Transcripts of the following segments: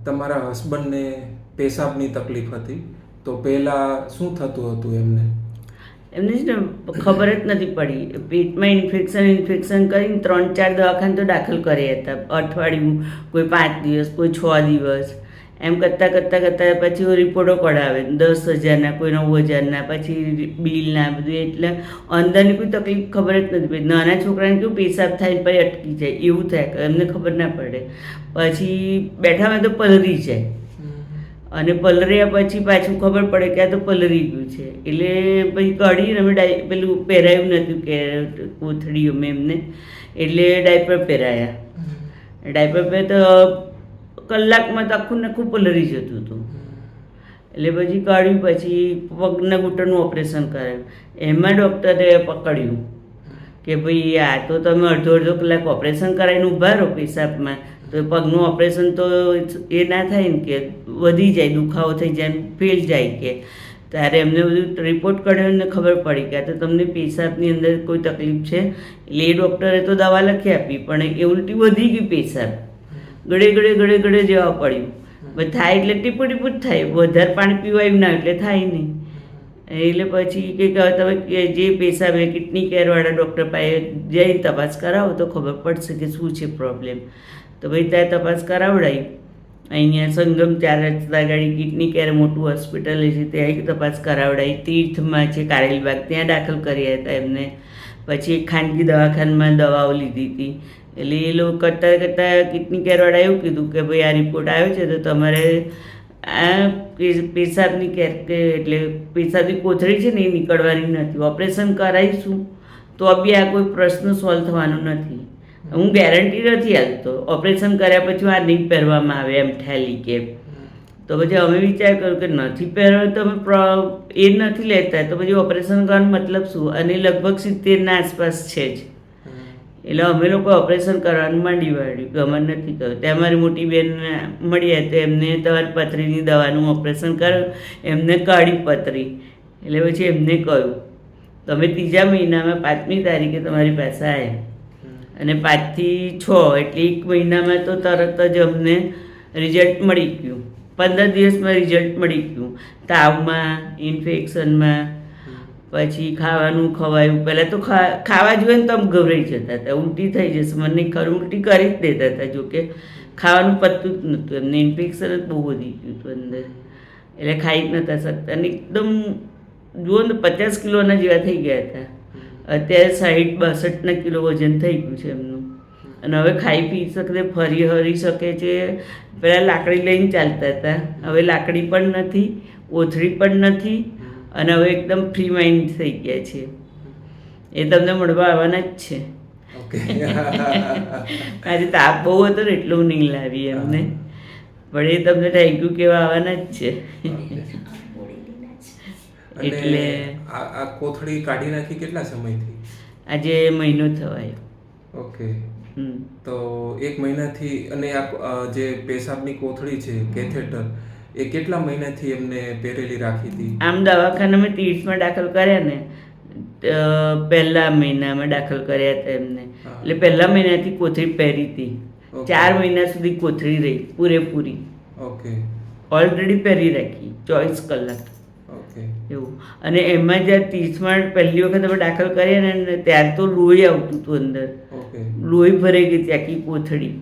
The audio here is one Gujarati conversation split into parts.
તમારા હસબન્ડને પેશાબની તકલીફ હતી, તો પહેલાં શું થતું હતું એમને? એમને છે ને ખબર જ નથી પડી. પેટમાં ઇન્ફેક્શન કરીને 3-4 દવાખાને તો દાખલ કર્યા હતા. અઠવાડિયું, કોઈ 5 દિવસ, કોઈ 6 દિવસ, એમ કરતાં પછી રિપોર્ટો કઢાવે 10,000ના, કોઈ 9,000ના, પછી બિલના બધું. એટલે અંદરની કોઈ તકલીફ ખબર જ નથી પડી. નાના છોકરાને કેવું પેશાબ થાય પછી અટકી જાય એવું થાય, એમને ખબર ના પડે. પછી બેઠામાં તો પલળી જાય, અને પલળ્યા પછી પાછું ખબર પડે કે આ તો પલળી ગયું છે. એટલે પછી કાઢીને અમે પેલું પહેરાયું નહોતું કે કોથળી અમે એમને, એટલે ડાયપર પહેરાયા. ડાયપર પહેર તો કલાકમાં તો આખું નાખું પલળી જતું હતું. એટલે પછી કાઢ્યું, પછી પગના ઘૂંટણનું ઓપરેશન કરાવ્યું. એમાં ડૉક્ટરે પકડ્યું કે ભાઈ આ તો તમે અડધો કલાક ઓપરેશન કરાવીને ઊભા રહો પેશાબમાં, તો પગનું ઓપરેશન તો એ ના થાય ને, કે વધી જાય, દુખાવો થઈ જાય, ફેલ જાય કે. ત્યારે એમને બધું રિપોર્ટ કાઢ્યો ને ખબર પડી કે આ તો તમને પેશાબની અંદર કોઈ તકલીફ છે. એટલે એ ડૉક્ટરે તો દવા લખી આપી, પણ એ ઉલટી વધી ગઈ પેશાબ, ગળે જવા પડ્યું. થાય એટલે ટીપું જ થાય, વધારે પાણી પીવાયું ના એટલે થાય નહીં. એટલે પછી કે તમે જે પેશાબ એ કિડની કેરવાળા ડૉક્ટર પાસે જઈ તપાસ કરાવો તો ખબર પડશે કે શું છે પ્રોબ્લેમ. તો ભાઈ ત્યાં તપાસ કરાવડાવી. અહીંયા સંગમ 4 રસ્તા ગાડી કિડની કેર મોટું હોસ્પિટલ છે, ત્યાં તપાસ કરાવડાવી. તીર્થમાં છે કારેલીબાગ, ત્યાં દાખલ કર્યા હતા એમને. પછી એક ખાનગી દવાખાનામાં દવાઓ લીધી હતી. એટલે એ લોકો કરતાં કિડની કેરવાળા એવું કીધું કે ભાઈ આ રિપોર્ટ આવ્યો છે તો તમારે આ પેશાબની કેર કે એટલે પેશાબની કોથળી છે ને એ નીકળવાની નથી. ઓપરેશન કરાવીશું તો બી આ કોઈ પ્રશ્ન સોલ્વ થવાનો નથી. હું ગેરંટી નથી આપતો. ઓપરેશન કર્યા પછી આ નહીં પહેરવામાં આવે એમ થેલી કે. તો પછી અમે વિચાર કર્યો કે નથી પહેરવા તો અમે એ નથી લેતા, તો પછી ઓપરેશન કરવાનો મતલબ શું? અને લગભગ 70ના આસપાસ છે જ. એટલે અમે લોકો ઓપરેશન કરવાનું માંડી વાળ્યું કે અમારે નથી કર્યું. ત્યાં અમારી મોટી બેન મળ્યા તો એમને તમારી પથરીની દવાનું ઓપરેશન કર્યું, એમને કાઢી પથરી. એટલે પછી એમને કહ્યું તમે 3જા મહિનામાં 5મી તારીખે તમારી પાસે આવ્યા, અને 5 થી 6 એટલે 1 મહિનામાં તો તરત જ અમને રિઝલ્ટ મળી ગયું. 15 દિવસમાં રિઝલ્ટ મળી ગયું. તાવમાં, ઇન્ફેક્શનમાં, પછી ખાવાનું ખવાયું. પહેલાં તો ખાવા જોઈએ ને તો આમ ગભરાઈ જતા હતા, ઉલટી થઈ જશે મને નહીં ખરું, ઉલટી કરી જ દેતા હતા. જોકે ખાવાનું પતતું જ નહોતું, એમને ઇન્ફેક્શન જ બહુ વધી ગયું હતું અંદર, એટલે ખાઈ જ નહોતા શકતા. અને એકદમ જુઓ ને 50 કિલોના જેવા થઈ ગયા હતા. અત્યારે 60-62 કિલો વજન થઈ ગયું છે એમનું. અને હવે ખાઈ પી શકે, ફરી હરી શકે છે. પહેલાં લાકડી લઈને ચાલતા હતા, હવે લાકડી પણ નથી, ઓથળી પણ નથી, અને હવે એકદમ ફ્રી માઇન્ડ થઈ ગયા છે. એ તમને મળવા આવવાના જ છે. આજે તાપ બહુ હતો ને એટલું નહીં લાવી એમને, પણ એ તમને થઈ ગયું કેવા આવવાના જ છે. એટલે આ કોથળી કાઢી નાખી કેટલા સમયથી? આજે મહિનો થવાયો. ઓકે. તો 1 મહિનાથી. અને આ જે પેશાબની કોથળી છે કેથેટર, એ કેટલા મહિનાથી એમને પહેરેલી રાખી હતી? આમ દવાખાનામાં તીર્થમાં દાખલ કર્યા ને, પહેલા મહિનામાં દાખલ કર્યા હતા એમને. એટલે પહેલા મહિનાથી કોથળી પહેરી હતી. 4 મહિના સુધી કોથળી રહી પૂરેપૂરી. ઓકે. ઓલરેડી પહેરી રાખી 24 કલાક. ઓકે. એવું. અને એમાં જ્યારે તીર્થમાં પહેલી વખત અમે દાખલ કર્યા ને ત્યારે તો લોહી આવતું હતું અંદર. લોહી ભરાઈ ગઈ હતી આખી કોથળી.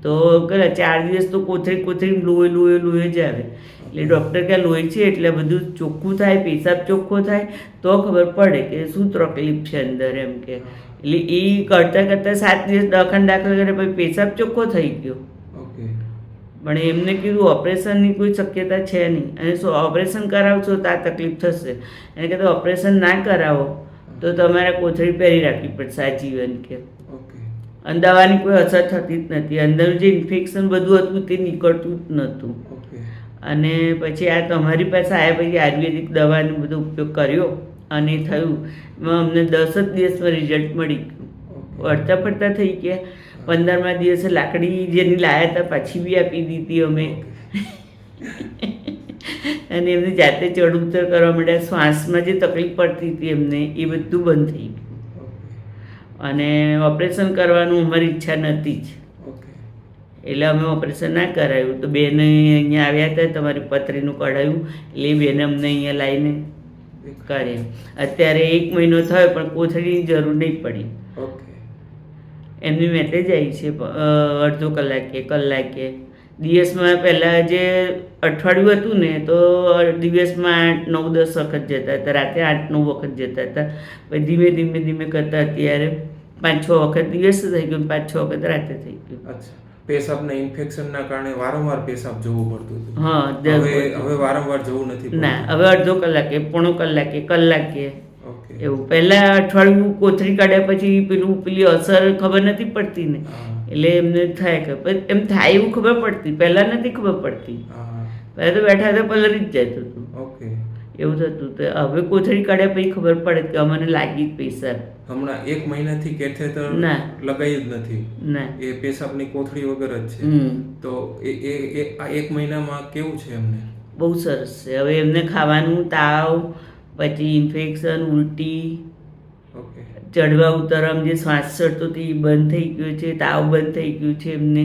તો કરે 4 દિવસ તો કોથળી લોહી જ આવે. એટલે ડૉક્ટર કે લોહી છે એટલે બધું ચોખ્ખું થાય, પેશાબ ચોખ્ખો થાય તો ખબર પડે કે શું તકલીફ છે અંદર એમ કે. એટલે એ કરતાં 7 દિવસ દવાખાને દાખલ કરે પછી પેશાબ ચોખ્ખો થઈ ગયો. પણ એમને કીધું ઓપરેશનની કોઈ શક્યતા છે નહીં, અને શું ઓપરેશન કરાવશો તો આ તકલીફ થશે. એને કીધું ઓપરેશન ના કરાવો તો તમારે કોથળી પહેરી રાખવી પડશે આજીવન કે. અને દવાની કોઈ અસર થતી જ નથી, અંદરનું જે ઇન્ફેક્શન બધું હતું તે નીકળતું જ નહોતું. અને પછી આ તમારી પાસે આવ્યા પછી આયુર્વેદિક દવાનો બધો ઉપયોગ કર્યો અને થયું. એમાં અમને 10 જ દિવસમાં રિઝલ્ટ મળી ગયું. અડતા પડતા થઈ ગયા. 15મા દિવસે લાકડી જેની લાવ્યા હતા પાછી બી આપી દીધી અમે. અને એમને જાતે ચડ ઉતર કરવા માંડ્યા. શ્વાસમાં જે તકલીફ પડતી હતી એમને એ બધું બંધ થઈ ગયું. અને ઓપરેશન કરવાનું અમારી ઈચ્છા નહોતી જ. એટલે અમે ઓપરેશન ના કરાવ્યું. તો બેન અહીંયા આવ્યા હતા, તમારી પથરીનું કઢાયું, એટલે એ બેને અમને અહીંયા લાવીને કરે. અત્યારે 1 મહિનો થયો પણ કોથળીની જરૂર નહીં પડી. ઓકે. એમની મેસેજ આવી છે અડધો કલાકે. દિવસમાં પહેલાં જે અઠવાડિયું હતું ને તો દિવસમાં 8-9-10 વખત જતા હતા, રાતે 8-9 વખત જતા હતા. પછી ધીમે કરતાં અત્યારે 5-6 વખત દિવસ થઈ ગયું, 5-6 વખત રાતે થઈ ગયું. અચ્છા. પેશાબના ઇન્ફેક્શનના કારણે વારંવાર પેશાબ જવું પડતું હતું. હા, હવે વારંવાર જવું નથી પડતું. ના, હવે અડધો કલાકે, પોણો કલાકે ઓકે. એવું. પહેલાં અઠવાડિયું કોથળી કાઢ્યા પછી પેલી અસર ખબર નથી પડતી ને, હા. એટલે એમને થાય કે એમ થાય એવું ખબર પડતી, પહેલાં નથી ખબર પડતી. હા. પહેલાં તો બેઠા હતા પલળી જ જતું હતું, ઓકે. એવું થતું. તો હવે કોથળી કાઢ્યા પછી ખબર પડે કે અમને લાગી પેશાબ. હમણાં 1 મહિનાથી કેથેટર ના. લગાવ્યું જ નથી. ના. એ પેશાબની કોથળી વગર જ છે. તો આ 1 મહિનામાં કેવું છે એમને? બહુ સરસ છે. હવે એમને ખાવાનું, તાવ, પછી ઇન્ફેક્શન, ઉલટી, ઓકે. ચડવા ઉતરવામાં જે શ્વાસ ચડતો હતો એ બંધ થઈ ગયો છે, તાવ બંધ થઈ ગયું છે એમને.